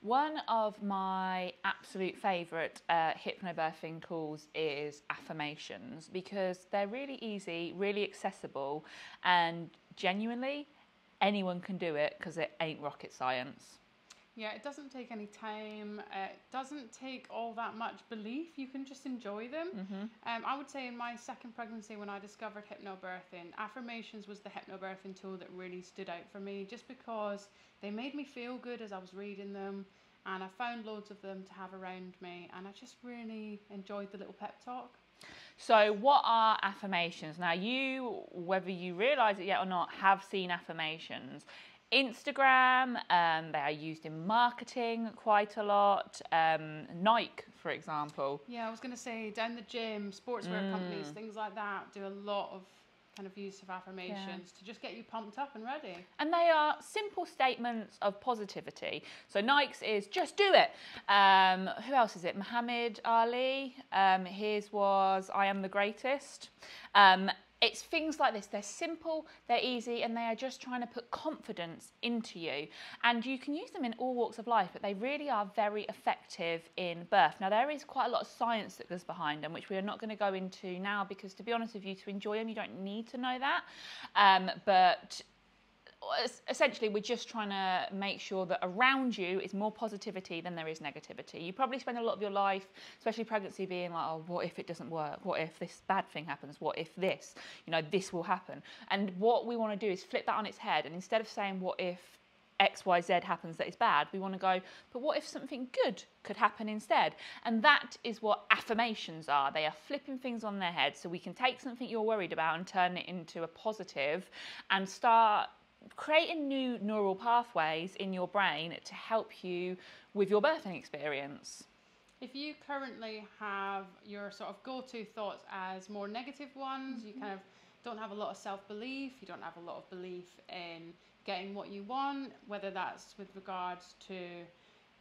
One of my absolute favourite hypnobirthing tools is Affirmations, because they're really easy, really accessible, and genuinely anyone can do it because it ain't rocket science. Yeah, it doesn't take any time. It doesn't take all that much belief. You can just enjoy them. I would say in my second pregnancy, when I discovered hypnobirthing, Affirmations was the hypnobirthing tool that really stood out for me, just because they made me feel good as I was reading them, and I found loads of them to have around me, and I just really enjoyed the little pep talk. So what are affirmations? Now you, whether you realise it yet or not, have seen affirmations. Instagram, they are used in marketing quite a lot. Nike, for example. Yeah, I was going to say down the gym, sportswear companies, things like that do a lot of kind of use of affirmations to just get you pumped up and ready. And they are simple statements of positivity. So Nike's is just do it. Who else is it? Muhammad Ali. His was I am the greatest. It's things like this. They're simple, they're easy, and they are just trying to put confidence into you. And you can use them in all walks of life, but they really are very effective in birth. Now, there is quite a lot of science that goes behind them, which we are not going to go into now, because to be honest with you, to enjoy them, you don't need to know that. But essentially, we're just trying to make sure that around you is more positivity than there is negativity. You probably spend a lot of your life, especially pregnancy, being like, oh, what if it doesn't work? What if this bad thing happens? What if this, this will happen? And what we want to do is flip that on its head. And instead of saying, what if X, Y, Z happens that is bad, we want to go, but what if something good could happen instead? And that is what affirmations are. They are flipping things on their head, so we can take something you're worried about and turn it into a positive and start creating new neural pathways in your brain to help you with your birthing experience. If you currently have your sort of go-to thoughts as more negative ones, you kind of don't have a lot of self-belief, you don't have a lot of belief in getting what you want, whether that's with regards to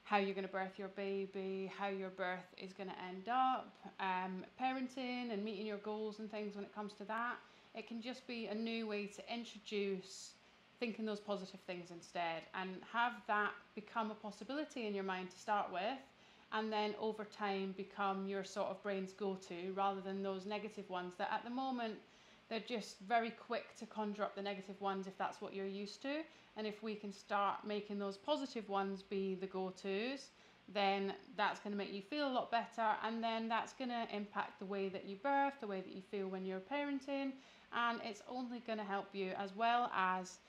how you're going to birth your baby, how your birth is going to end up, parenting and meeting your goals and things when it comes to that, it can just be a new way to introduce thinking those positive things instead, and have that become a possibility in your mind to start with, and then over time become your sort of brain's go-to, rather than those negative ones that at the moment they're just very quick to conjure up the negative ones if that's what you're used to. And if we can start making those positive ones be the go-tos, then that's going to make you feel a lot better, and then that's going to impact the way that you birth, the way that you feel when you're parenting, and it's only going to help you, as well as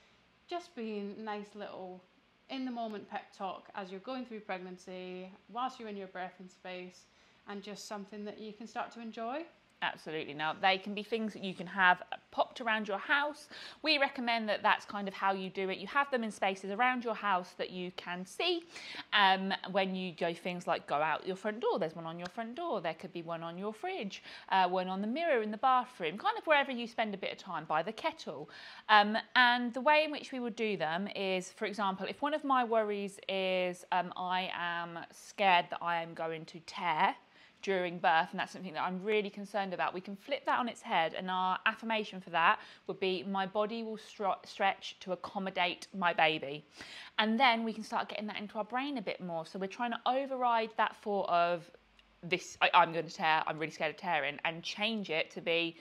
just being nice little in the moment pep talk as you're going through pregnancy, whilst you're in your birthing space, and just something that you can start to enjoy. Absolutely. Now, they can be things that you can have popped around your house. We recommend that that's kind of how you do it. You have them in spaces around your house that you can see. When you go things like go out your front door, there's one on your front door. There could be one on your fridge, one on the mirror in the bathroom, kind of wherever you spend a bit of time, by the kettle. And the way in which we would do them is, for example, if one of my worries is I am scared that I am going to tear during birth, and that's something that I'm really concerned about, we can flip that on its head, and our affirmation for that would be, my body will stretch to accommodate my baby. And then we can start getting that into our brain a bit more. So we're trying to override that thought of this, I'm going to tear, I'm really scared of tearing, and change it to be,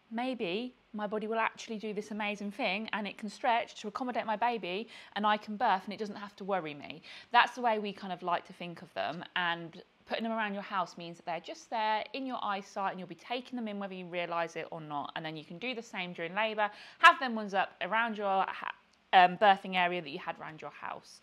maybe my body will actually do this amazing thing and it can stretch to accommodate my baby and I can birth and it doesn't have to worry me. That's the way we kind of like to think of them, and putting them around your house means that they're just there in your eyesight and you'll be taking them in whether you realise it or not. And then you can do the same during labour, have them ones up around your birthing area that you had around your house.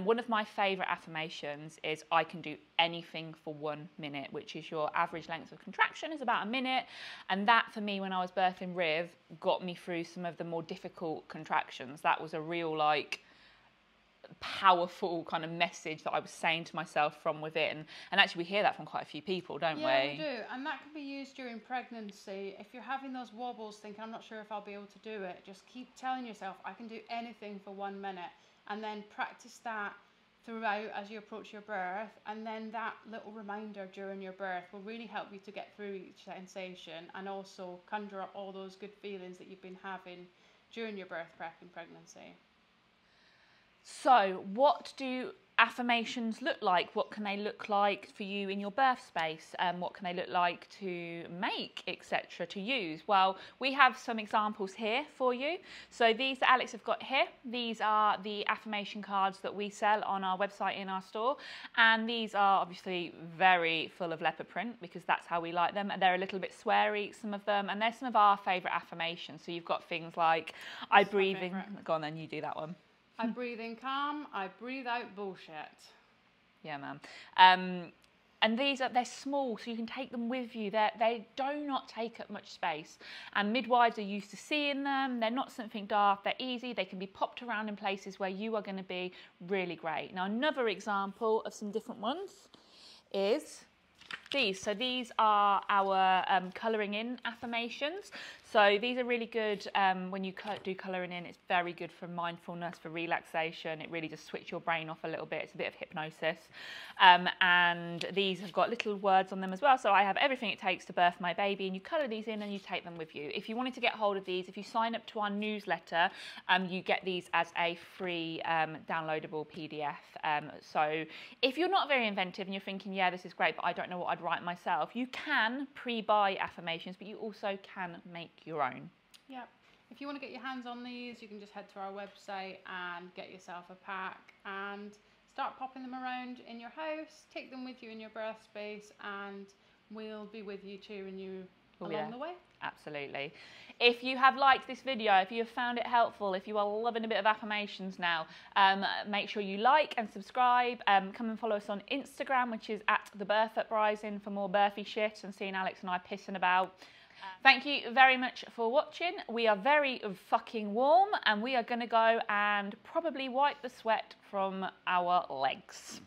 One of my favourite affirmations is, I can do anything for 1 minute, which is your average length of contraction is about a minute. And that, for me, when I was birthing Riv, got me through some of the more difficult contractions. That was a real, powerful kind of message that I was saying to myself from within. And actually we hear that from quite a few people, don't we? Yeah, we do. And that can be used during pregnancy. If you're having those wobbles, thinking, I'm not sure if I'll be able to do it, just keep telling yourself, I can do anything for 1 minute. And then practice that throughout as you approach your birth. And then that little reminder during your birth will really help you to get through each sensation, and also conjure up all those good feelings that you've been having during your birth prep and pregnancy. So what do affirmations look like? What can they look like for you in your birth space? What can they look like to make, etc., to use? Well, we have some examples here for you. So these that Alex have got here, these are the affirmation cards that we sell on our website in our store. And these are obviously very full of leopard print because that's how we like them. And they're a little bit sweary, some of them. And they're some of our favourite affirmations. So you've got things like, I breathe in. Go on then, you do that one. I breathe in calm, I breathe out bullshit. Yeah, man. And they're small, so you can take them with you. They do not take up much space. And midwives are used to seeing them. They're not something daft. They're easy. They can be popped around in places where you are going to be really great. Now, another example of some different ones is these. So these are our colouring in affirmations. So these are really good when you do colouring in. It's very good for mindfulness, for relaxation. It really just switches your brain off a little bit. It's a bit of hypnosis. And these have got little words on them as well. So I have everything it takes to birth my baby, and you colour these in and you take them with you. If you wanted to get hold of these, if you sign up to our newsletter, you get these as a free downloadable PDF. So if you're not very inventive and you're thinking, yeah, this is great, but I don't know what I'd write myself, you can pre-buy affirmations, but you also can make your own. Yep. If you want to get your hands on these, you can just head to our website and get yourself a pack and start popping them around in your house. Take them with you in your birth space, and we'll be with you, cheering you along the way. Absolutely. If you have liked this video, if you have found it helpful, if you are loving a bit of affirmations now, make sure you like and subscribe. Come and follow us on Instagram, which is @thebirthuprising, for more birthy shit and seeing Alex and I pissing about. Thank you very much for watching. We are very fucking warm, and we are going to go and probably wipe the sweat from our legs.